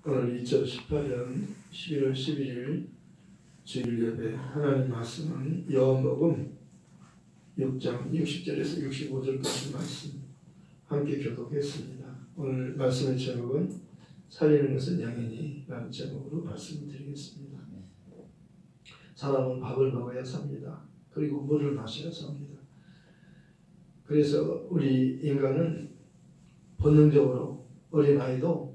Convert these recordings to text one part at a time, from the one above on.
오늘 2018년 11월 11일 주일 예배 하나님 말씀은 요한복음 6장 60절에서 65절까지 말씀 함께 교독했습니다. 오늘 말씀의 제목은 살리는 것은 영이니 라는 제목으로 말씀드리겠습니다. 사람은 밥을 먹어야 삽니다. 그리고 물을 마셔야 삽니다. 그래서 우리 인간은 본능적으로 어린아이도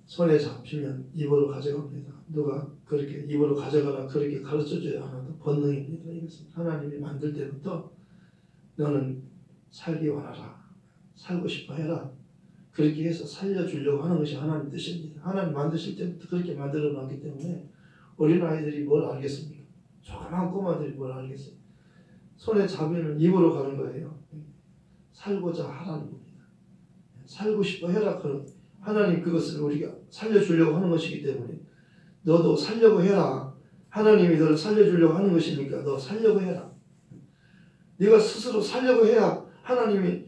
손에 잡히면 입으로 가져갑니다. 누가 그렇게 입으로 가져가라 그렇게 가르쳐줘야 하나도 본능입니다. 이것은 하나님이 만들 때부터 너는 살기 원하라, 살고 싶어 해라, 그렇게 해서 살려주려고 하는 것이 하나님 뜻입니다. 하나님 만드실 때부터 그렇게 만들어 놨기 때문에 어린아이들이 뭘 알겠습니까? 조그만 꼬마들이 뭘 알겠어요? 손에 잡으면 입으로 가는 거예요. 살고자 하라는 겁니다. 살고 싶어 해라. 그런 하나님 그것을 우리가 살려주려고 하는 것이기 때문에 너도 살려고 해라. 하나님이 너를 살려주려고 하는 것이니까 너 살려고 해라. 네가 스스로 살려고 해야 하나님이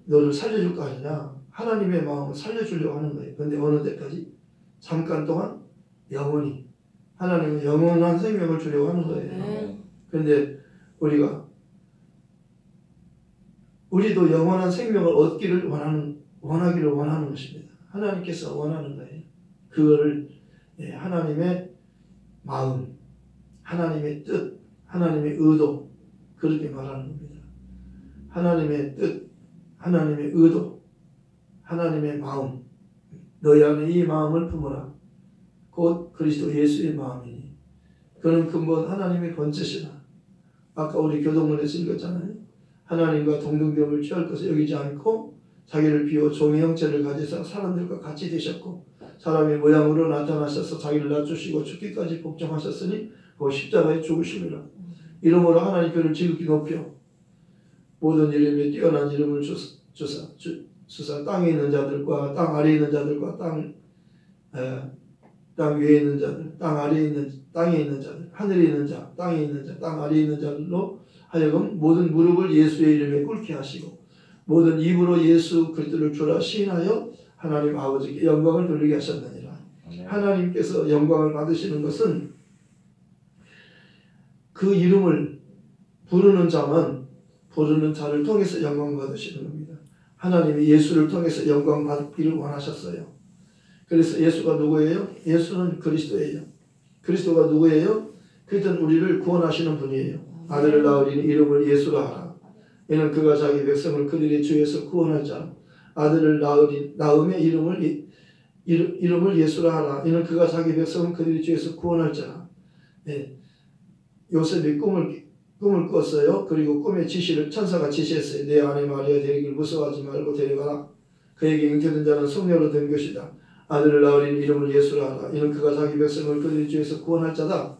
너를 살려줄 거 아니냐. 하나님의 마음을 살려주려고 하는 거예요. 그런데 어느 때까지? 잠깐 동안 영원히. 하나님은 영원한 생명을 주려고 하는 거예요. 그런데 우리도 영원한 생명을 얻기를 원하기를 원하는 것입니다. 하나님께서 원하는 거예요. 그거를 하나님의 마음, 하나님의 뜻, 하나님의 의도 그렇게 말하는 겁니다. 하나님의 뜻, 하나님의 의도, 하나님의 마음, 너희 안에 이 마음을 품어라. 곧 그리스도 예수의 마음이니 그는 근본 하나님의 본체시라. 아까 우리 교동문에서 읽었잖아요. 하나님과 동등됨을 취할 것을 여기지 않고 자기를 비워 종의 형체를 가지사 사람들과 같이 되셨고 사람의 모양으로 나타나셔서 자기를 낮추시고 죽기까지 복종하셨으니 그 십자가에 죽으심이라. 이름으로 하나님 그를 지극히 높여 모든 이름에 뛰어난 이름을 주사 땅에 있는 자들과 땅 아래에 있는 자들과 땅 위에 있는 자들, 땅에 있는 자들, 하늘에 있는 자, 땅에 있는 자, 땅 아래에 있는 자들로 하여금 모든 무릎을 예수의 이름에 꿇게 하시고 모든 입으로 예수 그리스도를 주라 시인하여 하나님 아버지께 영광을 돌리게 하셨느니라. 하나님께서 영광을 받으시는 것은 그 이름을 부르는 자를 통해서 영광 받으시는 겁니다. 하나님이 예수를 통해서 영광 받기를 원하셨어요. 그래서 예수가 누구예요? 예수는 그리스도예요. 그리스도가 누구예요? 그들은 우리를 구원하시는 분이에요. 아들을 낳으리니 이름을 예수라 하라. 이는 그가 자기 백성을 그들의 죄에서 구원할 자. 아들을 낳음에 이름을 예수라 하라. 이는 그가 자기 백성을 그들의 죄에서 구원할 자. 요셉이 꿈을 꿨어요. 그리고 꿈의 지시를 천사가 지시했어요. 내 아내 마리아 데리기를 무서워하지 말고 데려가라. 그에게 잉태된 자는 성녀로 된 것이다. 아들을 낳으리니 이름을 예수라 하라. 이는 그가 자기 백성을 그들의 죄에서 구원할 자다.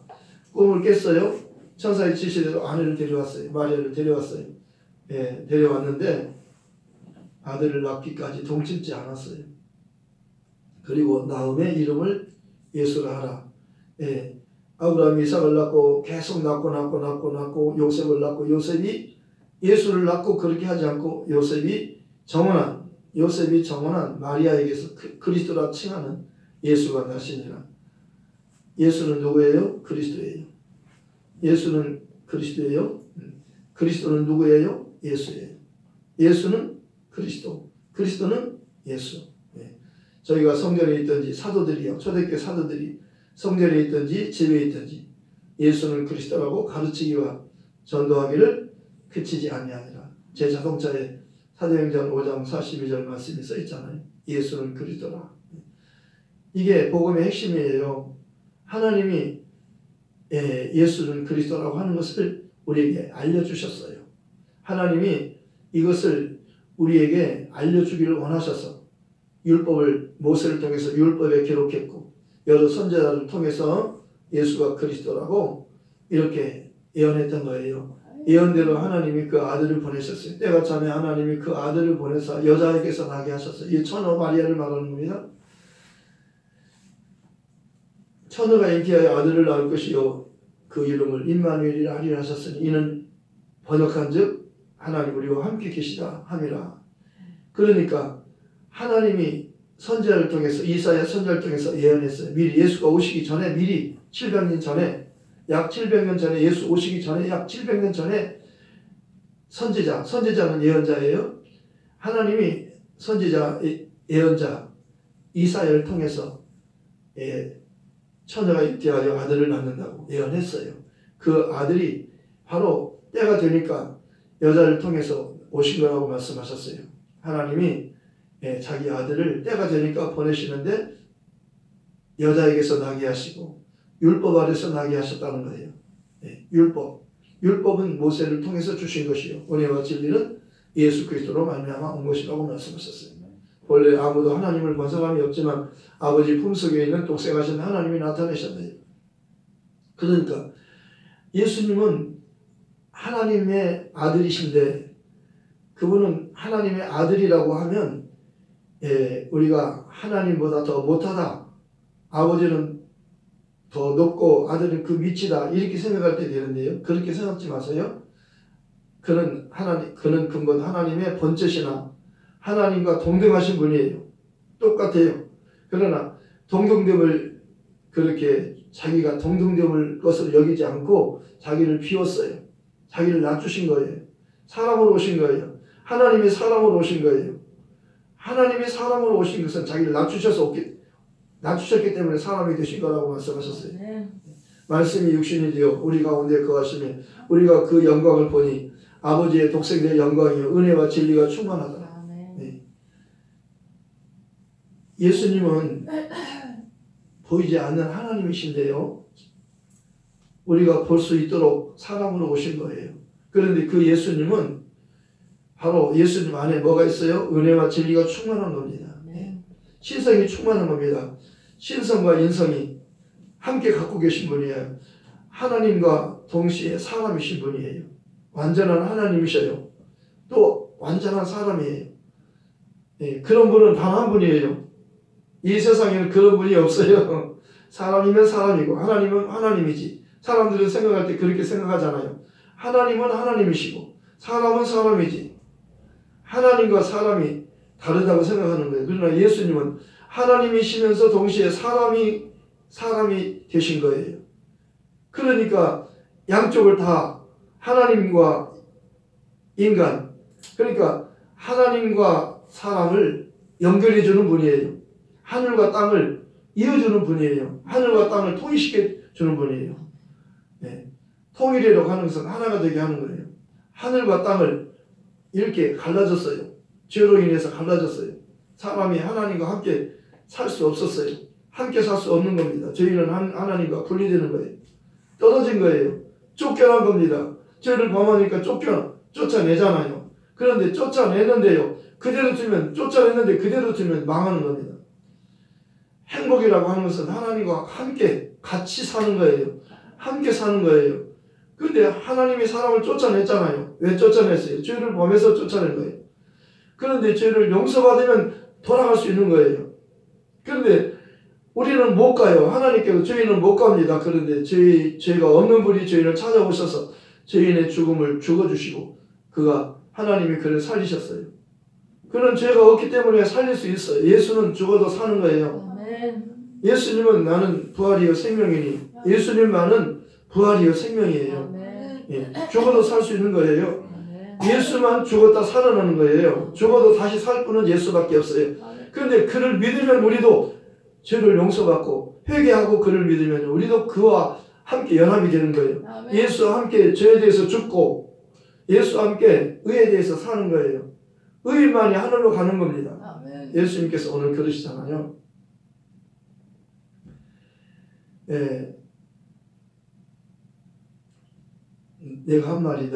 꿈을 깼어요. 천사의 지시대로 아내를 데려왔어요. 마리아를 데려왔어요. 데려왔는데 아들을 낳기까지 동침지 않았어요. 그리고 낳음에 이름을 예수라 하라. 아브라함이 이삭을 낳고 계속 낳고 요셉을 낳고 요셉이 예수를 낳고 그렇게 하지 않고 요셉이 정언한 마리아에게서 그리스도라 칭하는 예수가 나시니라. 예수는 누구예요? 그리스도예요. 예수는 그리스도예요. 그리스도는 누구예요? 예수예요. 예수는 그리스도, 그리스도는 예수. 저희가 성전에 있든지 사도들이요, 초대교회 사도들이 성전에 있든지 집에 있든지 예수는 그리스도라고 가르치기와 전도하기를 그치지 아니하니라. 제 자동차에 사도행전 5장 42절 말씀이 써 있잖아요. 예수는 그리스도라. 이게 복음의 핵심이에요. 하나님이 예수는 그리스도라고 하는 것을 우리에게 알려주셨어요. 하나님이 이것을 우리에게 알려주기를 원하셔서 율법을 모세를 통해서 율법에 기록했고 여러 선지자를 통해서 예수가 그리스도라고 이렇게 예언했던 거예요. 예언대로 하나님이 그 아들을 보내셨어요. 때가 차면 하나님이 그 아들을 보내서 여자에게서 나게 하셨어요. 이 처녀 마리아를 말하는 겁니다. 처녀가 잉태하여 아들을 낳을 것이요 그 이름을 임마누엘이라 하리라 하셨으니 이는 번역한즉 하나님 우리와 함께 계시다 함이라. 그러니까 하나님이 선지자를 통해서 이사야 선지자를 통해서 예언했어요. 미리 예수가 오시기 전에 미리 700년 전에 약 700년 전에 예수 오시기 전에 약 700년 전에 선지자는 예언자예요. 하나님이 선지자 예언자 이사야를 통해서 처녀가 잉태하여 아들을 낳는다고 예언했어요. 그 아들이 바로 때가 되니까 여자를 통해서 오신 거라고 말씀하셨어요. 하나님이 자기 아들을 때가 되니까 보내시는데 여자에게서 나게 하시고 율법 아래서 나게 하셨다는 거예요. 율법은 모세를 통해서 주신 것이요 은혜와 진리는 예수 그리스도로 말미암아 온 것이라고 말씀하셨어요. 원래 아무도 하나님을 본 사람이 없지만 아버지 품속에 있는 독생하신 하나님이 나타내셨네요. 그러니까 예수님은 하나님의 아들이신데 그분은 하나님의 아들이라고 하면 우리가 하나님보다 더 못하다, 아버지는 더 높고 아들은 그 밑이다 이렇게 생각할 때 되는데요. 그렇게 생각지 마세요. 그는 근본 하나님의 본체시나 하나님과 동등하신 분이에요. 똑같아요. 그러나 동등됨을 그렇게 자기가 동등됨을 것으로 여기지 않고 자기를 비웠어요. 자기를 낮추신 거예요. 사람으로 오신 거예요. 하나님이 사람으로 오신 거예요. 하나님이 사람으로 오신 것은 자기를 낮추셨기 때문에 사람이 되신 거라고 말씀하셨어요. 말씀이 육신이 되어 우리 가운데 거하시며 우리가 그 영광을 보니 아버지의 독생자의 영광이요 은혜와 진리가 충만하다. 예수님은 보이지 않는 하나님이신데요. 우리가 볼 수 있도록 사람으로 오신 거예요. 그런데 그 예수님은 바로 예수님 안에 뭐가 있어요? 은혜와 진리가 충만한 겁니다. 신성이 충만한 겁니다. 신성과 인성이 함께 갖고 계신 분이에요. 하나님과 동시에 사람이신 분이에요. 완전한 하나님이셔요. 또 완전한 사람이에요. 그런 분은 단 한 분이에요. 이 세상에는 그런 분이 없어요. 사람이면 사람이고 하나님은 하나님이지. 사람들은 생각할 때 그렇게 생각하잖아요. 하나님은 하나님이시고 사람은 사람이지. 하나님과 사람이 다르다고 생각하는 거예요. 그러나 예수님은 하나님이시면서 동시에 사람이 되신 거예요. 그러니까 양쪽을 다 하나님과 인간, 그러니까 하나님과 사람을 연결해 주는 분이에요. 하늘과 땅을 이어주는 분이에요. 하늘과 땅을 통일시켜 주는 분이에요. 통일이라고 하는 것은 하나가 되게 하는 거예요. 하늘과 땅을 이렇게 갈라졌어요. 죄로 인해서 갈라졌어요. 사람이 하나님과 함께 살 수 없었어요. 함께 살 수 없는 겁니다. 저희는 하나님과 분리되는 거예요. 떨어진 거예요. 쫓겨난 겁니다. 죄를 범하니까 쫓아내잖아요. 그런데 쫓아내는데요. 쫓아냈는데 그대로 두면 망하는 겁니다. 행복이라고 하는 것은 하나님과 함께 같이 사는 거예요. 함께 사는 거예요. 그런데 하나님이 사람을 쫓아냈잖아요. 왜 쫓아냈어요? 죄를 범해서 쫓아낸 거예요. 그런데 죄를 용서받으면 돌아갈 수 있는 거예요. 그런데 우리는 못 가요. 하나님께서 저희는 못 갑니다. 그런데 죄가 없는 분이 저희를 찾아오셔서 죄인의 죽음을 죽어주시고 하나님이 그를 살리셨어요. 그런 죄가 없기 때문에 살릴 수 있어요. 예수는 죽어도 사는 거예요. 예수님은 나는 부활이요 생명이니 예수님만은 부활이요 생명이에요. 죽어도 살 수 있는 거예요. 예수만 죽었다 살아나는 거예요. 죽어도 다시 살 분은 예수밖에 없어요. 그런데 그를 믿으면 우리도 죄를 용서받고 회개하고 그를 믿으면 우리도 그와 함께 연합이 되는 거예요. 예수와 함께 죄에 대해서 죽고 예수와 함께 의에 대해서 사는 거예요. 의인만이 하늘로 가는 겁니다. 예수님께서 오늘 그러시잖아요. 내가 한 말이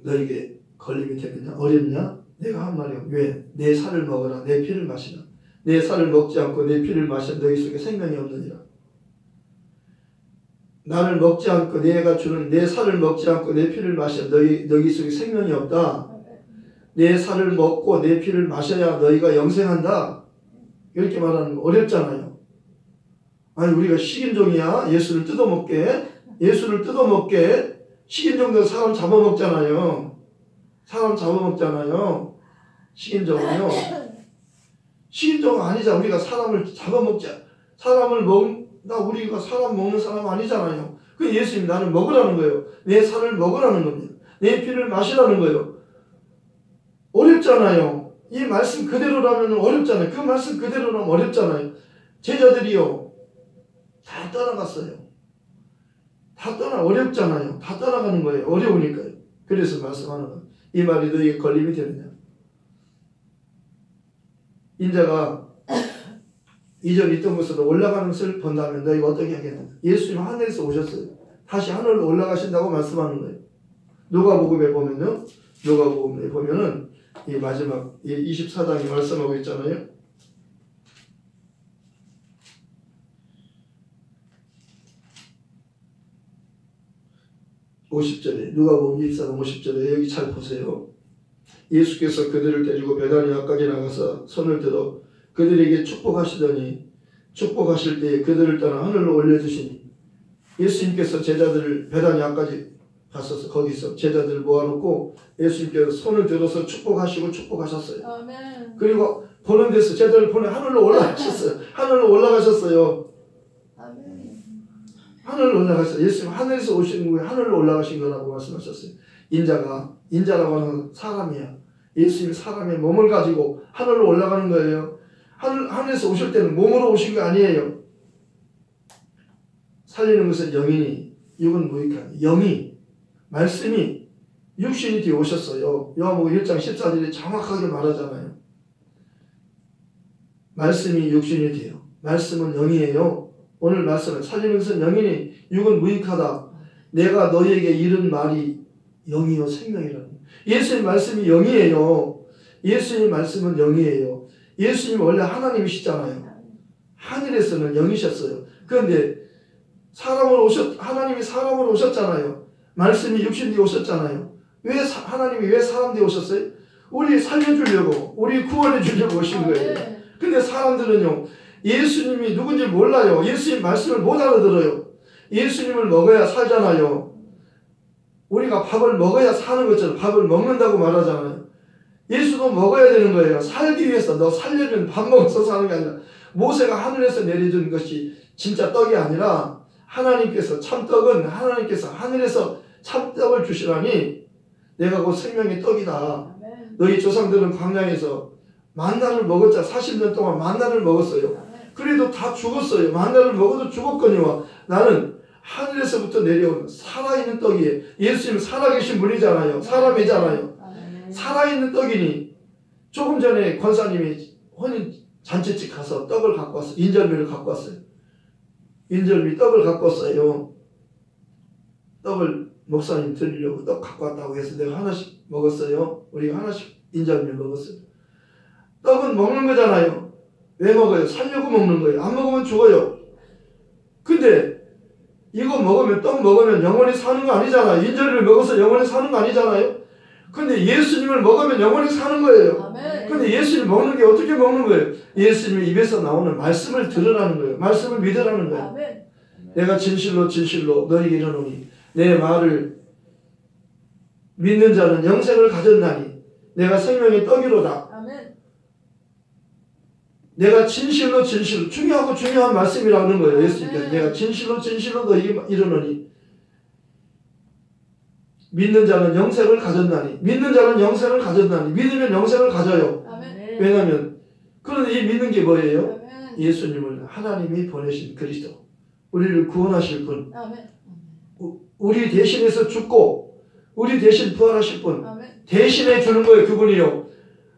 너에게 걸림이 되느냐? 어렵냐? 내가 한 말이 왜? 내 살을 먹어라. 내 피를 마시라. 내 살을 먹지 않고 내 피를 마시면 너희 속에 생명이 없느니라. 나를 먹지 않고 내가 주는 내 살을 먹지 않고 내 피를 마시면 너희 속에 생명이 없다. 내 살을 먹고 내 피를 마셔야 너희가 영생한다. 이렇게 말하는 거 어렵잖아요. 아니 우리가 식인종이야? 예수를 뜯어먹게 식인종도 사람 잡아먹잖아요. 식인종은요. 식인종 아니잖아. 우리가 사람을 잡아먹자. 사람을 먹나 우리가 사람 먹는 사람 아니잖아요. 그 예수님 나는 먹으라는 거예요. 내 살을 먹으라는 겁니다. 내 피를 마시라는 거예요. 어렵잖아요. 이 말씀 그대로라면 어렵잖아요. 그 말씀 그대로라면 어렵잖아요. 제자들이요. 다 떠나갔어요. 다 어렵잖아요. 다 떠나가는 거예요. 어려우니까요. 그래서 말씀하는 거예요. 이 말이 너에게 걸림이 되느냐. 인자가 이전 있던 곳으로 올라가는 것을 본다면 너희가 어떻게 하겠느냐. 예수님 하늘에서 오셨어요. 다시 하늘로 올라가신다고 말씀하는 거예요. 누가복음에 보면요. 누가복음에 보면은 이 마지막 24장이 말씀하고 있잖아요. 50절에 누가복음 24장 50절에 여기 잘 보세요. 예수께서 그들을 데리고 베다니아까지 나가서 손을 들어 그들에게 축복하시더니 축복하실 때에 그들을 떠나 하늘로 올려주시니 예수님께서 제자들을 베다니아까지 갔어서 거기서 제자들을 모아놓고 예수님께서 손을 들어서 축복하시고 축복하셨어요. 아멘. 그리고 보는 데서 제자를 보내 하늘로 올라가셨어요. 하늘로 올라가셨어요. 아멘. 하늘로 올라가셨어요. 예수님 하늘에서 오신 거에 하늘로 올라가신 거라고 말씀하셨어요. 인자라고 하는 건 사람이야. 예수님이 사람의 몸을 가지고 하늘로 올라가는 거예요. 하늘에서 오실 때는 몸으로 오신 거 아니에요. 살리는 것은 영이니 육은 무익하니 영이 말씀이 육신이 되어 오셨어요. 요한복음 1장 14절에 정확하게 말하잖아요. 말씀이 육신이 돼요. 말씀은 영이에요. 오늘 말씀은 살리는 것은 영이니 육은 무익하다. 내가 너희에게 이른 말이 영이요 생명이라는 거예요. 예수님 말씀이 영이에요. 예수님 말씀은 영이에요. 예수님 원래 하나님이시잖아요. 하늘에서는 영이셨어요. 그런데 하나님이 사람으로 오셨잖아요. 말씀이 육신되어 오셨잖아요. 하나님이 왜 사람 되어 오셨어요? 우리 살려주려고, 우리 구원해 주려고 오신 거예요. 근데 사람들은요, 예수님이 누군지 몰라요. 예수님 말씀을 못 알아들어요. 예수님을 먹어야 살잖아요. 우리가 밥을 먹어야 사는 것처럼 밥을 먹는다고 말하잖아요. 예수도 먹어야 되는 거예요. 살기 위해서. 너 살려면 밥 먹어서 사는 게 아니라 모세가 하늘에서 내려준 것이 진짜 떡이 아니라 하나님께서 참떡은 하나님께서 하늘에서 참떡을 주시라니 내가 곧 생명의 떡이다. 너희 조상들은 광야에서 만나를 먹었잖아. 40년 동안 만나를 먹었어요. 그래도 다 죽었어요. 만나를 먹어도 죽었거니와 나는 하늘에서부터 내려온 살아있는 떡이에요. 예수님은 살아계신 분이잖아요. 사람이잖아요. 살아있는 떡이니 조금 전에 권사님이 혼인 잔치집 가서 떡을 갖고 왔어요. 인절미를 갖고 왔어요. 인절미 떡을 갖고 왔어요. 떡을 목사님 드리려고 떡 갖고 왔다고 해서 내가 하나씩 먹었어요. 우리가 하나씩 인절미를 먹었어요. 떡은 먹는 거잖아요. 왜 먹어요? 살려고 먹는 거예요. 안 먹으면 죽어요. 근데 이거 먹으면 떡 먹으면 영원히 사는 거 아니잖아요. 인절미를 먹어서 영원히 사는 거 아니잖아요. 근데 예수님을 먹으면 영원히 사는 거예요. 아멘. 근데 예수님 먹는 게 어떻게 먹는 거예요? 예수님의 입에서 나오는 말씀을 들으라는 거예요. 말씀을 믿으라는 거예요. 아멘. 내가 진실로 진실로 너에게 이르노니 내 말을 믿는 자는 영생을 가졌나니 내가 생명의 떡이로다. 아멘. 내가 진실로 진실로 중요한 말씀이라는 거예요. 예수님께서 내가 진실로 진실로 너에게 이르노니 믿는 자는 영생을 가졌나니 믿으면 영생을 가져요. 아멘. 왜냐하면 그런데 이 믿는 게 뭐예요? 아멘. 예수님을 하나님이 보내신 그리스도 우리를 구원하실 분 아멘. 우리 대신해서 죽고 우리 대신 부활하실 분 아멘. 대신해 주는 거예요. 그분이요.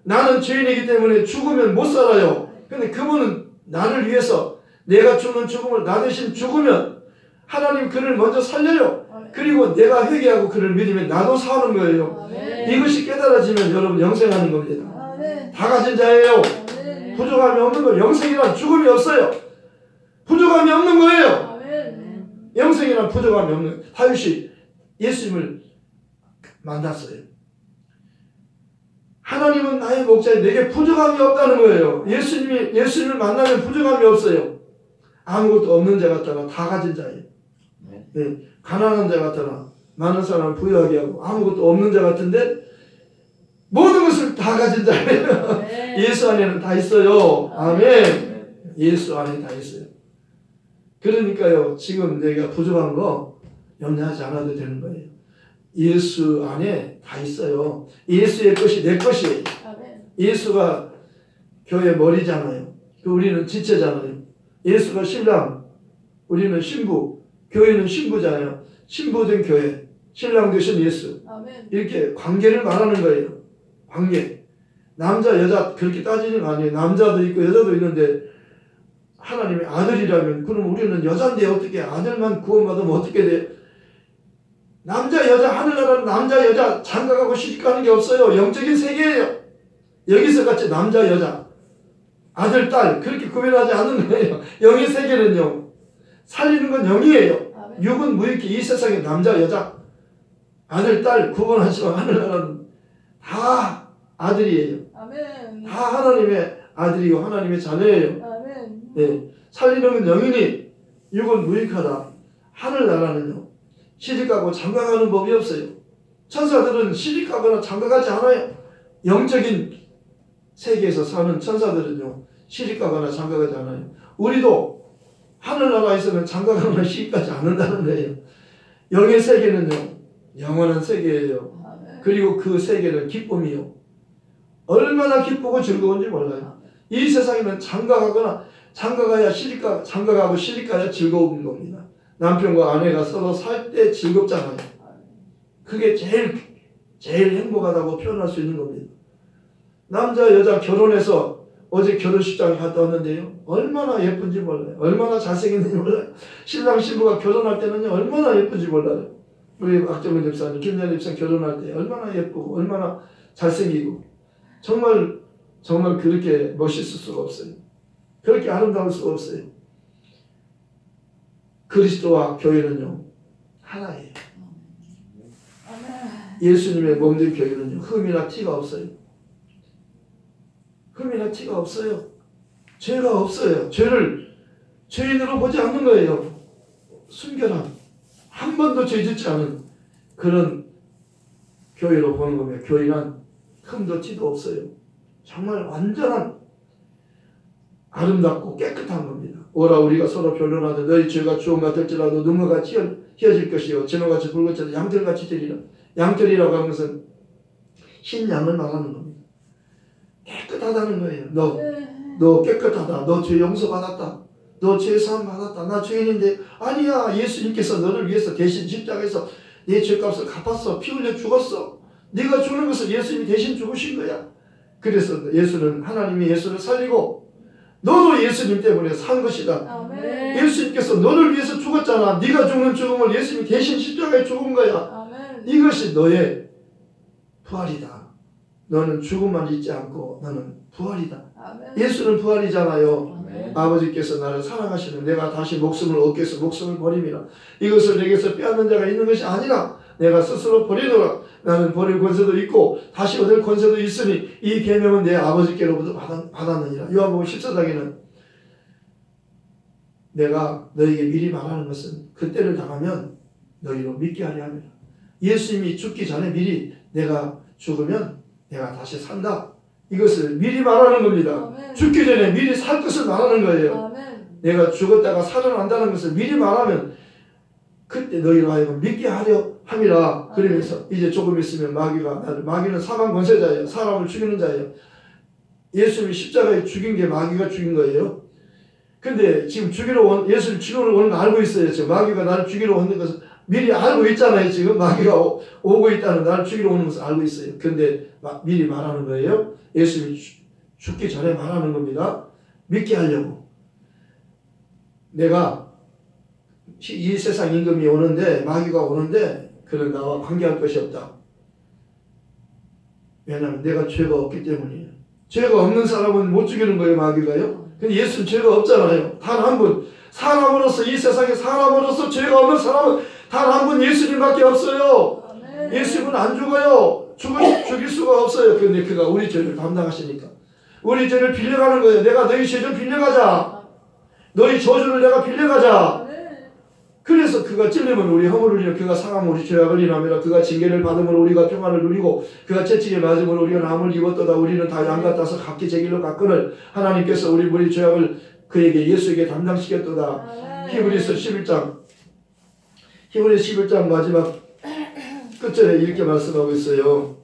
나는 죄인이기 때문에 죽으면 못 살아요. 근데 그분은 나를 위해서 내가 죽는 죽음을 나 대신 죽으면 하나님 그를 먼저 살려요. 그리고 내가 회개하고 그를 믿으면 나도 사는 거예요. 아멘. 이것이 깨달아지면 여러분 영생하는 겁니다. 아멘. 다 가진 자예요. 아멘. 부족함이 없는 거예요. 영생이란 죽음이 없어요. 부족함이 없는 거예요. 아멘. 영생이란 부족함이 없는 거예요. 다윗이 예수님을 만났어요. 하나님은 나의 목자에 내게 부족함이 없다는 거예요. 예수님을 만나면 부족함이 없어요. 아무것도 없는 자 같다나 다 가진 자예요. 네. 가난한 자 같다나 많은 사람을 부유하게 하고 아무것도 없는 자 같은데 모든 것을 다 가진 자예요. 네. 예수 안에는 다 있어요. 아멘. 예수 안에 다 있어요. 그러니까요, 지금 내가 부족한 거 염려하지 않아도 되는 거예요. 예수 안에 다 있어요. 예수의 것이 내 것이에요. 아멘. 예수가 교회 머리잖아요. 우리는 지체잖아요. 예수가 신랑, 우리는 신부, 교회는 신부잖아요. 신부 된 교회, 신랑 되신 예수. 아멘. 이렇게 관계를 말하는 거예요. 관계. 남자, 여자 그렇게 따지는 거 아니에요. 남자도 있고 여자도 있는데 하나님의 아들이라면 그럼 우리는 여자인데 어떻게 아들만 구원받으면 어떻게 돼요? 남자, 여자, 하늘나라는 남자, 여자 장가가고 시집가는 게 없어요. 영적인 세계예요. 여기서 같이 남자, 여자, 아들, 딸 그렇게 구별하지 않는 거예요. 영의 세계는요. 살리는 건 영이에요. 아멘. 육은 무익히 이 세상에 남자, 여자, 아들, 딸 구분하지만 하늘나라는 다 아들이에요. 아멘. 다 하나님의 아들이고 하나님의 자녀예요. 아멘. 네. 살리는 건 영이니 육은 무익하다. 하늘나라는요. 시집가고 장가가는 법이 없어요. 천사들은 시집가거나 장가가지 않아요. 영적인 세계에서 사는 천사들은요. 시집가거나 장가가지 않아요. 우리도 하늘나라에서는 장가가거나 시집가지 않는다는 거예요. 영의 세계는요. 영원한 세계예요. 아멘. 그리고 그 세계는 기쁨이요. 얼마나 기쁘고 즐거운지 몰라요. 이 세상에는 장가가야 장가가고 시집가야 즐거운 겁니다. 남편과 아내가 서로 살 때 즐겁잖아요. 그게 제일 행복하다고 표현할 수 있는 겁니다. 남자 여자 결혼해서 어제 결혼식장에 갔다 왔는데요. 얼마나 예쁜지 몰라요. 얼마나 잘생겼는지 몰라요. 신랑 신부가 결혼할 때는요. 얼마나 예쁜지 몰라요. 우리 박정근 집사님, 김연희 집사님 결혼할 때 얼마나 예쁘고 얼마나 잘생기고 정말 그렇게 멋있을 수가 없어요. 그렇게 아름다울 수가 없어요. 그리스도와 교회는요. 하나예요. 아멘. 예수님의 몸된 교회는요. 흠이나 티가 없어요. 흠이나 티가 없어요. 죄가 없어요. 죄를 죄인으로 보지 않는 거예요. 순결한 한 번도 죄 짓지 않은 그런 교회로 보는 겁니다. 교회는 흠도 티도 없어요. 정말 완전한 아름답고 깨끗한 겁니다. 오라 우리가 서로 변론하되 너희 죄가 주홍 같을지라도 눈과 같이 휘어질 것이요 진홍같이 붉을지라도 양털같이 되리라. 양털이라고 하는 것은 흰 양을 말하는 겁니다. 깨끗하다는 거예요. 너 깨끗하다. 너 죄 용서받았다. 너 죄 사함 받았다. 나 죄인인데 아니야. 예수님께서 너를 위해서 대신 십자가에서 내 죄값을 갚았어. 피 흘려 죽었어. 네가 죽는 것을 예수님이 대신 죽으신 거야. 그래서 예수는 하나님이 예수를 살리고 너도 예수님 때문에 산 것이다. 아멘. 예수님께서 너를 위해서 죽었잖아. 네가 죽는 죽음을 예수님이 대신 십자가에 죽은 거야. 아멘. 이것이 너의 부활이다. 너는 죽음만 잊지 않고 너는 부활이다. 아멘. 예수는 부활이잖아요. 아멘. 아버지께서 나를 사랑하시는 내가 다시 목숨을 얻기 위해서 목숨을 버림이라. 이것을 내게서 빼앗는 자가 있는 것이 아니라 내가 스스로 버리노라. 나는 버릴 권세도 있고 다시 얻을 권세도 있으니 이 계명은 내 아버지께로부터 받았느니라. 요한복음 14장에는 내가 너에게 미리 말하는 것은 그때를 당하면 너희로 믿게 하려 함이라. 예수님이 죽기 전에 미리 내가 죽으면 내가 다시 산다. 이것을 미리 말하는 겁니다. 아멘. 죽기 전에 미리 살 것을 말하는 거예요. 아멘. 내가 죽었다가 살아난다는 것을 미리 말하면 그때 너희로 하여금 믿게 하려 함이라. 그러면서 이제 조금 있으면 마귀는 사망 권세자예요. 사람을 죽이는 자예요. 예수님이 십자가에 죽인 게 마귀가 죽인 거예요. 근데 지금 예수를 죽이러 오는 거 알고 있어요. 지금 마귀가 나를 죽이러 오는 것을 미리 알고 있잖아요. 지금 마귀가 오고 있다는 나를 죽이러 오는 것을 알고 있어요. 근데 미리 말하는 거예요. 예수님이 죽기 전에 말하는 겁니다. 믿게 하려고. 내가 이 세상 임금이 오는데 마귀가 오는데 그는 나와 관계할 것이 없다. 왜냐하면 내가 죄가 없기 때문이에요. 죄가 없는 사람은 못 죽이는 거예요. 마귀가요. 근데 예수는 죄가 없잖아요. 단 한 분. 사람으로서 이 세상에 사람으로서 죄가 없는 사람은 단 한 분 예수님밖에 없어요. 아멘. 예수님은 안 죽어요. 죽일 수가 없어요. 근데 그가 우리 죄를 담당하시니까 우리 죄를 빌려가는 거예요. 내가 너희 죄 좀 빌려가자. 너희 저주를 내가 빌려가자. 아멘. 그래서 그가 찔림은 우리 허물을 인하여 그가 상함은 우리 죄악을 인하며 그가 징계를 받음으로 우리가 평안을 누리고 그가 채찍에 맞음으로 우리가 남을 입었도다. 우리는 다 양 같아서 각기 제 길로 갔거늘 하나님께서 우리 죄악을 그에게 예수에게 담당시켰도다. 히브리서 11장 마지막 끝절에 이렇게 말씀하고 있어요.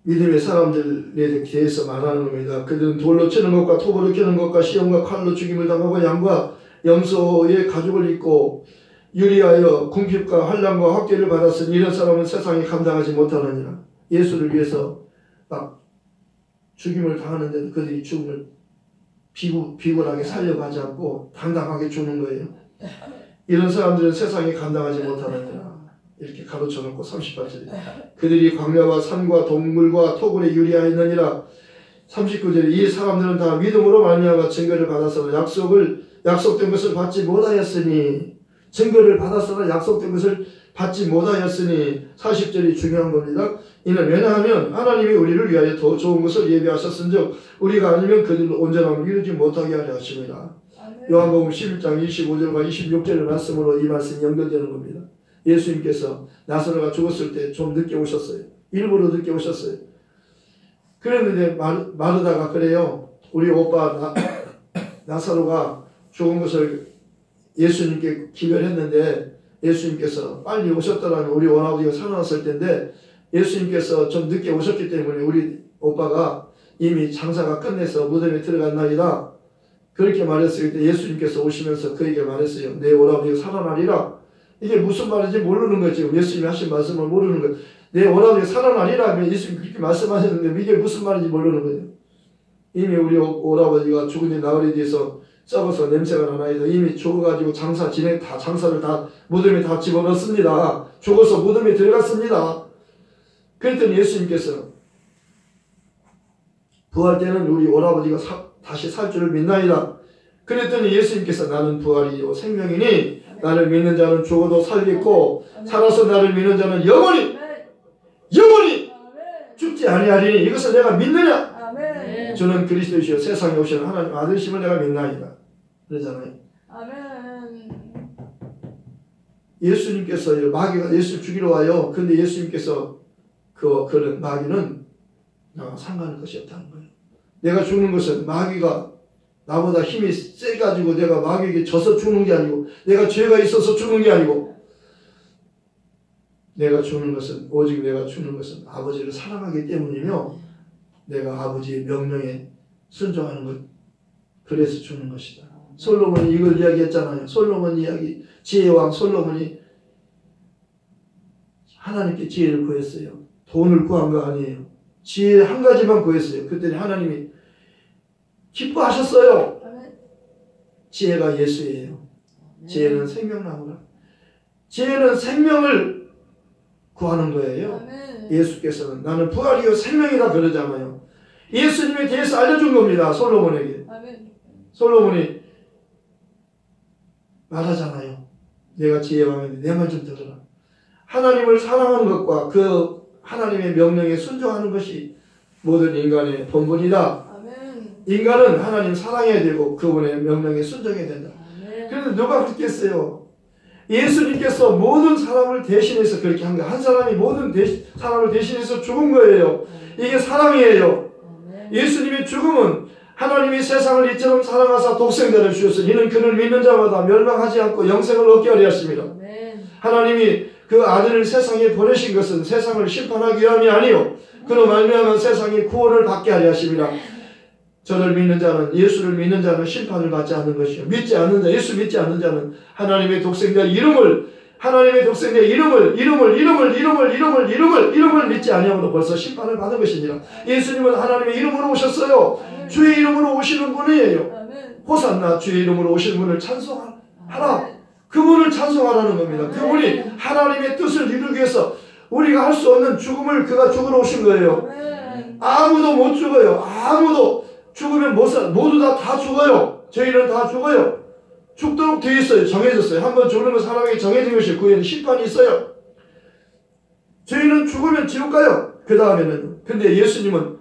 믿음의 사람들에 대해서 말하는 겁니다. 그들은 돌로 치는 것과 톱으로 켜는 것과 시험과 칼로 죽임을 당하고 양과 염소의 가죽을 입고 유리하여 궁핍과 환난과 학대를 받았으니 이런 사람은 세상에 감당하지 못하느니라. 예수를 위해서 막 죽임을 당하는데도 그들이 죽음을 비굴하게 살려가지 않고 당당하게 죽는 거예요. 이런 사람들은 세상에 감당하지 못하느니라. 이렇게 가로쳐놓고 38절에 그들이 광야와 산과 동물과 토굴에 유리하였느니라. 39절에 이 사람들은 다 믿음으로 말미암아 증거를 받아서 약속된 것을 받지 못하였으니 증거를 받아서나 약속된 것을 받지 못하였으니 40절이 중요한 겁니다. 이는 왜냐하면 하나님이 우리를 위하여 더 좋은 것을 예비하셨은즉 우리가 아니면 그들로 온전함을 이루지 못하게 하려 하십니다. 요한복음 11장 25절과 26절의 말씀으로 이 말씀이 연결되는 겁니다. 예수님께서 나사로가 죽었을 때 좀 늦게 오셨어요. 일부러 늦게 오셨어요. 그랬는데 마르다가 그래요. 우리 오빠 나사로가 죽은 것을 예수님께 기별했는데 예수님께서 빨리 오셨더라면 우리 원아버지가 살아났을 텐데 예수님께서 좀 늦게 오셨기 때문에 우리 오빠가 이미 장사가 끝내서 무덤에 들어갔나이다. 그렇게 말했을 때 예수님께서 오시면서 그에게 말했어요. 내 원아버지가 살아나리라. 이게 무슨 말인지 모르는 거예요. 지금 예수님이 하신 말씀을 모르는 거예요. 내 원아버지가 살아나리라. 예수님이 그렇게 말씀하셨는데 이게 무슨 말인지 모르는 거예요. 이미 우리 오라버지가 죽은 지 나흘에 대해서 썩어서 냄새가 나나이다. 이미 죽어가지고 장사를 다 무덤에 다 집어넣습니다. 죽어서 무덤에 들어갔습니다. 그랬더니 예수님께서 부활 때는 우리 오라버지가 다시 살 줄을 믿나이다. 그랬더니 예수님께서 나는 부활이요 생명이니 나를 믿는 자는 죽어도 살겠고 살아서 나를 믿는 자는 영원히 죽지 아니하리니 이것을 내가 믿느냐? 저는 그리스도이시여 세상에 오시는 하나님 아들심을 내가 믿나이다. 그러잖아요. 예수님께서 마귀가 예수 죽이러 와요. 근데 예수님께서 그런 마귀는 상관할 것이 없다는 거예요. 내가 죽는 것은 마귀가 나보다 힘이 세가지고 내가 마귀에게 져서 죽는 게 아니고 내가 죄가 있어서 죽는 게 아니고 오직 내가 죽는 것은 아버지를 사랑하기 때문이며 내가 아버지의 명령에 순종하는 것 그래서 죽는 것이다. 솔로몬이 이걸 이야기했잖아요. 솔로몬 이야기 지혜왕 솔로몬이 하나님께 지혜를 구했어요. 돈을 구한 거 아니에요. 지혜 한 가지만 구했어요. 그때는 하나님이 기뻐하셨어요. 지혜가 예수예요. 지혜는 생명나무라. 지혜는 생명을 구하는 거예요. 예수께서는 나는 부활이요 생명이다 그러잖아요. 예수님에 대해서 알려준 겁니다. 솔로몬에게. 솔로몬이 말하잖아요. 내가 지혜왕인데 내 말 좀 들어라. 하나님을 사랑하는 것과 그 하나님의 명령에 순종하는 것이 모든 인간의 본분이다. 인간은 하나님 사랑해야 되고 그분의 명령에 순종해야 된다. 그런데 누가 그렇게 했어요? 예수님께서 모든 사람을 대신해서 그렇게 한 거예요. 한 사람이 모든 사람을 대신해서 죽은 거예요. 이게 사랑이에요. 예수님의 죽음은 하나님이 세상을 이처럼 사랑하사 독생자를 주셨으니 이는 그를 믿는 자마다 멸망하지 않고 영생을 얻게 하려 하십니다. 하나님이 그 아들을 세상에 보내신 것은 세상을 심판하기 위함이 아니요 그로 말미암아 세상이 구원을 받게 하려 하십니다. 저를 믿는 자는 예수를 믿는 자는 심판을 받지 않는 것이요 믿지 않는 자 예수 믿지 않는 자는 하나님의 독생자 이름을 믿지 아니함으로 벌써 심판을 받은 것이니라. 예수님은 하나님의 이름으로 오셨어요. 주의 이름으로 오시는 분이에요. 호산나 주의 이름으로 오시는 분을 찬송하라. 그분을 찬송하라는 겁니다. 그분이 하나님의 뜻을 이루기 위해서 우리가 할 수 없는 죽음을 그가 죽으러 오신 거예요. 아무도 못 죽어요. 아무도 죽으면 모두 다 죽어요. 저희는 다 죽어요. 죽도록 되어 있어요. 정해졌어요. 한번 죽는 건 사람에게 정해진 것이에요. 그 후에는 심판이 있어요. 저희는 죽으면 지옥 가요. 그 다음에는 근데 예수님은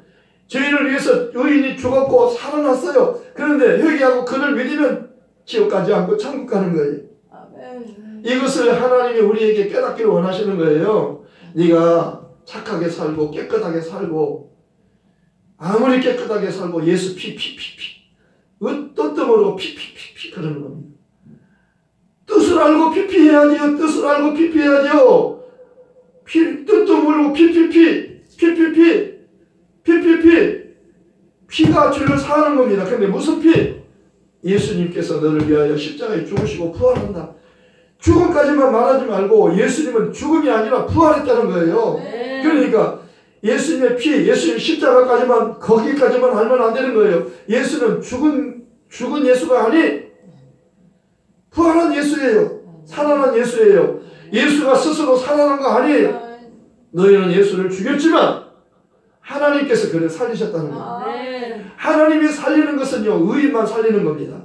저희를 위해서 의인이 죽었고 살아났어요. 그런데 회개하고 그를 믿으면 지옥 가지 않고 천국 가는 거예요. 아멘. 이것을 하나님이 우리에게 깨닫기를 원하시는 거예요. 네가 착하게 살고 깨끗하게 살고 아무리 깨끗하게 살고 예수 피피피피 뜻도 모르고 피피피피 그러는 겁니다. 뜻을 알고 피피해야지요. 뜻을 알고 피피해야지요. 뜻도 모르고 피피피 피피피 피피피 피가 죄를 사하는 겁니다. 근데 무슨 피? 예수님께서 너를 위하여 십자가에 죽으시고 부활한다. 죽음까지만 말하지 말고 예수님은 죽음이 아니라 부활했다는 거예요. 네. 그러니까 예수님의 피, 예수님 십자가까지만 거기까지만 알면 안 되는 거예요. 예수는 죽은 예수가 아니 부활한 예수예요. 살아난 예수예요. 예수가 스스로 살아난 거 아니에요. 너희는 예수를 죽였지만 하나님께서 그를 살리셨다는 거예요. 네. 하나님이 살리는 것은요 의인만 살리는 겁니다.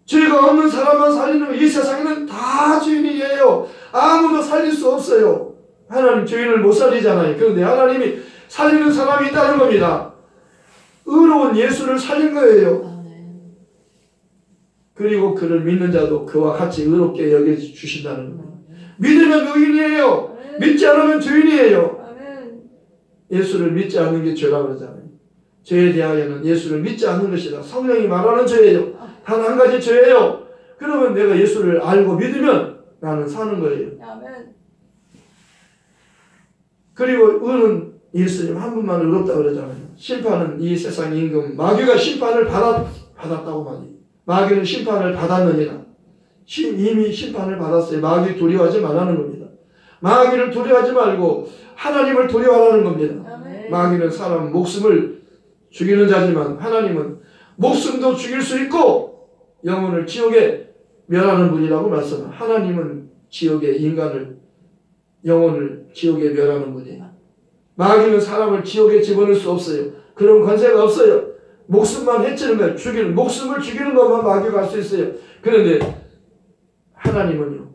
죄가 없는 사람만 살리는 거. 이 세상에는 다 죄인이에요. 아무도 살릴 수 없어요. 하나님 죄인을 못 살리잖아요. 그런데 하나님이 살리는 사람이 있다는 겁니다. 의로운 예수를 살린 거예요. 그리고 그를 믿는 자도 그와 같이 의롭게 여겨주신다는 겁니다. 믿으면 의인이에요. 믿지 않으면 죄인이에요. 예수를 믿지 않는 게 죄라고 그러잖아요. 죄에 대하여는 예수를 믿지 않는 것이다. 성령이 말하는 죄예요. 단 한 가지 죄예요. 그러면 내가 예수를 알고 믿으면 나는 사는 거예요. 그리고 의는 예수님 한 분만 의롭다 그러잖아요. 심판은 이 세상 임금 마귀가 심판을 받았다고 말이에요. 마귀는 심판을 받았느니라. 이미 심판을 받았어요. 마귀 두려워하지 말라는 겁니다. 마귀를 두려워하지 말고 하나님을 두려워하라는 겁니다. 마귀는 사람 목숨을 죽이는 자지만 하나님은 목숨도 죽일 수 있고 영혼을 지옥에 멸하는 분이라고 말씀합니다. 하나님은 지옥에 인간을 영혼을 지옥에 멸하는 분이에요. 마귀는 사람을 지옥에 집어넣을 수 없어요. 그런 권세가 없어요. 목숨만 해치는 거예요. 목숨을 죽이는 것만 마귀가 할 수 있어요. 그런데 하나님은요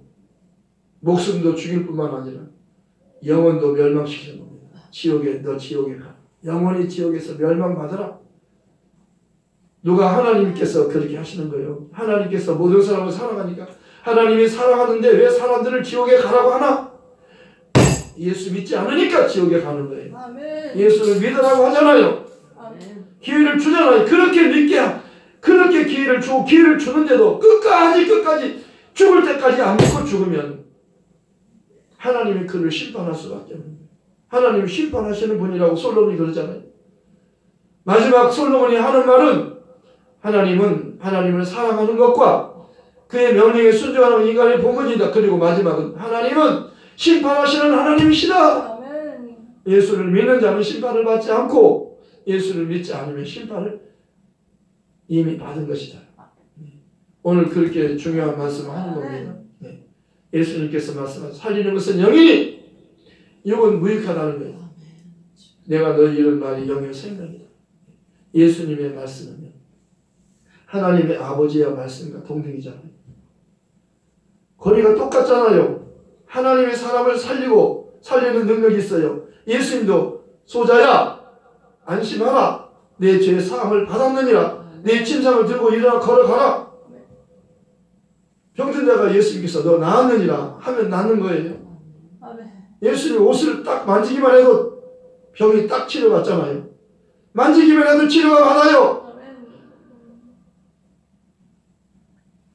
목숨도 죽일 뿐만 아니라 영혼도 멸망시키는 겁니다. 너 지옥에 가. 영원히 지옥에서 멸망받으라. 누가 하나님께서 그렇게 하시는 거예요. 하나님께서 모든 사람을 사랑하니까 하나님이 사랑하는데 왜 사람들을 지옥에 가라고 하나? 예수 믿지 않으니까 지옥에 가는 거예요. 예수를 믿으라고 하잖아요. 기회를 주잖아요. 그렇게 기회를 주고 기회를 주는데도 끝까지 죽을 때까지 안 믿고 죽으면 하나님이 그를 심판할 수밖에 없는 거예요. 하나님이 심판하시는 분이라고 솔로몬이 그러잖아요. 마지막 솔로몬이 하는 말은 하나님은 하나님을 사랑하는 것과 그의 명령에 순종하는 인간의 본분이다. 그리고 마지막은 하나님은 심판하시는 하나님이시다. 예수를 믿는 자는 심판을 받지 않고 예수를 믿지 않으면 심판을 이미 받은 것이다. 오늘 그렇게 중요한 말씀을 하는 겁니다. 예수님께서 말씀하신 살리는 것은 영이니 육은 무익하다는 거예요. 내가 너희 이런 말이 영의 생명이다. 예수님의 말씀은 하나님의 아버지의 말씀과 동등이잖아요. 권위가 똑같잖아요. 하나님의 사람을 살리는 능력이 있어요. 예수님도 소자야 안심하라. 내 죄 사함을 받았느니라. 내 침상을 들고 일어나 걸어가라. 병든 자가 예수님께서 너 나았느니라 하면 낫는 거예요. 예수님 옷을 딱 만지기만 해도 병이 딱 치료받잖아요. 만지기만 해도 치료가 받아요.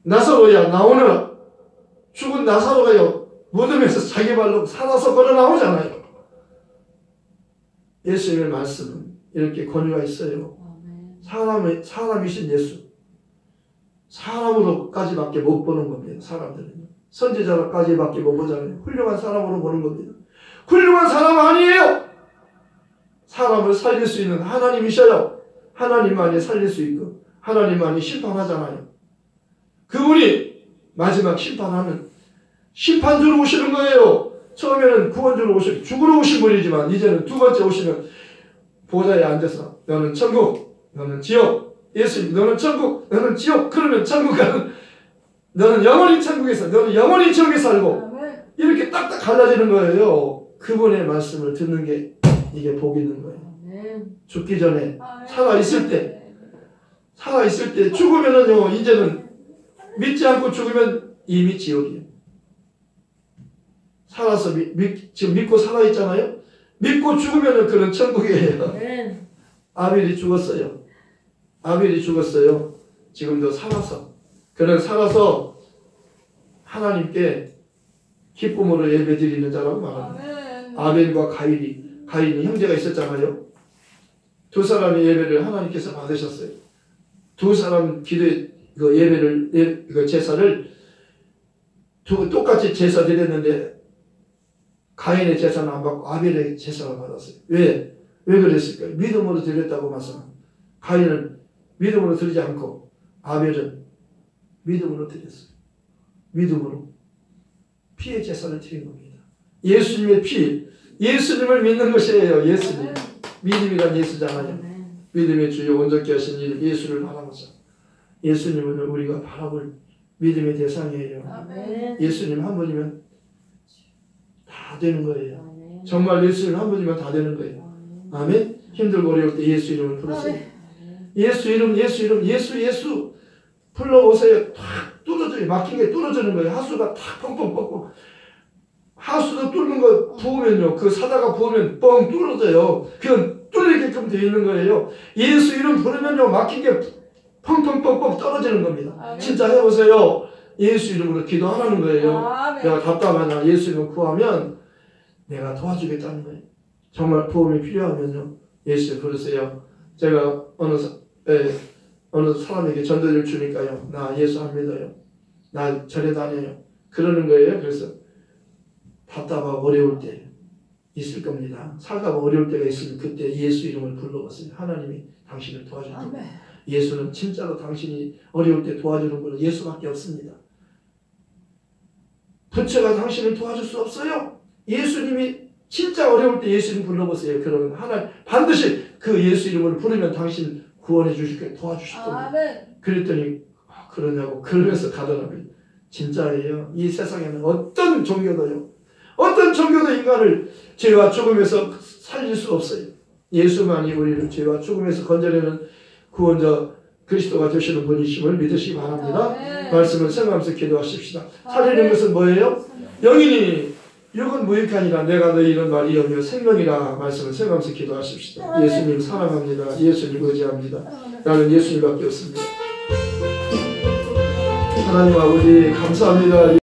나사로야 나오너라. 죽은 나사로가요 무덤에서 자기 발로 살아서 걸어 나오잖아요. 예수님의 말씀은 이렇게 권위가 있어요. 사람이신 예수. 사람으로까지밖에 못 보는 겁니다. 사람들은요. 선지자로까지밖에 못 보잖아요. 훌륭한 사람으로 보는 겁니다. 훌륭한 사람 아니에요. 사람을 살릴 수 있는 하나님이셔요. 하나님만이 살릴 수 있고 하나님만이 심판하잖아요. 그분이 마지막 심판하는 심판주로 오시는 거예요. 처음에는 구원주로 죽으러 오신 분이지만 이제는 두 번째 오시면 보좌에 앉아서 너는 천국, 너는 지옥. 예수님 너는 천국, 너는 지옥. 그러면 천국 가는 너는 영원히 천국에서 너는 영원히 지옥에 살고 이렇게 딱딱 갈라지는 거예요. 그분의 말씀을 듣는 게 이게 복이 있는 거예요. 아멘. 죽기 전에 아멘. 살아있을 때 죽으면은요 이제는 믿지 않고 죽으면 이미 지옥이에요. 살아서 지금 믿고 살아있잖아요. 믿고 죽으면은 그런 천국이에요. 아멘. 아벨이 죽었어요. 지금도 살아서 그는 살아서 하나님께 기쁨으로 예배드리는 자라고 말합니다. 아멘. 아벨과 가인이 형제가 있었잖아요. 두 사람의 예배를 하나님께서 받으셨어요. 두 사람 그 예배를 그 제사를 똑같이 제사 드렸는데 가인의 제사는 안 받고 아벨의 제사를 받았어요. 왜 그랬을까요? 믿음으로 드렸다고 말씀합니다. 가인은 믿음으로 드리지 않고 아벨은 믿음으로 드렸어요. 믿음으로 피의 제사를 드린 겁니다. 예수님의 피, 예수님을 믿는 것이에요. 예수님. 믿음이란 예수잖아요. 믿음의 주요 온전케 하신 이름 예수를 바라보자. 예수님은 우리가 바라볼 믿음의 대상이에요. 아멘. 예수님 한 분이면 다 되는 거예요. 정말 예수님 한 분이면 다 되는 거예요. 아멘. 힘들고 어려울 때 예수 이름을 부르세요. 예수 이름 예수 불러보세요. 탁 뚫어져요. 막힌 게 뚫어지는 거예요. 하수가 탁 뻥뻥 뻥뻥. 하수도 뚫는 거 부으면요. 그 사다가 부으면 뻥 뚫어져요. 그건 뚫리게끔 되어 있는 거예요. 예수 이름 부르면요. 막힌 게 펑펑펑펑 떨어지는 겁니다. 아멘. 진짜 해보세요. 예수 이름으로 기도하라는 거예요. 아멘. 내가 답답하냐 예수 이름 구하면 내가 도와주겠다는 거예요. 정말 도움이 필요하면요. 예수 부르세요. 제가 어느 사람에게 전도를 주니까요. 나 예수 안 믿어요. 나 절에 다녀요. 그러는 거예요. 그래서 답답하고 어려울 때 있을 겁니다. 살다가 어려울 때가 있으면 그때 예수 이름을 불러보세요. 하나님이 당신을 도와줄 겁니다. 예수는 진짜로 당신이 어려울 때 도와주는 분은 예수밖에 없습니다. 부처가 당신을 도와줄 수 없어요. 예수님이 진짜 어려울 때 예수님 불러보세요. 그러면 하나님 반드시 그 예수 이름을 부르면 당신 구원해 주실 거예요. 도와주실 겁니다. 그랬더니 그러냐고 그러면서 가더라고요. 진짜예요. 이 세상에는 어떤 종교도 인간을 죄와 죽음에서 살릴 수 없어요. 예수만이 우리를 죄와 죽음에서 건져내는 구원자 그리스도가 되시는 분이심을 믿으시기 바랍니다. 말씀을 생각하면서 기도하십시다. 살리는 것은 뭐예요? 영이니 육은 무익하니라 내가 너희 이런 말이 여며 생명이라 말씀을 생각하면서 기도하십시다. 예수님 사랑합니다. 예수님 의지합니다. 나는 예수님밖에 없습니다. 하나님 아버지 감사합니다.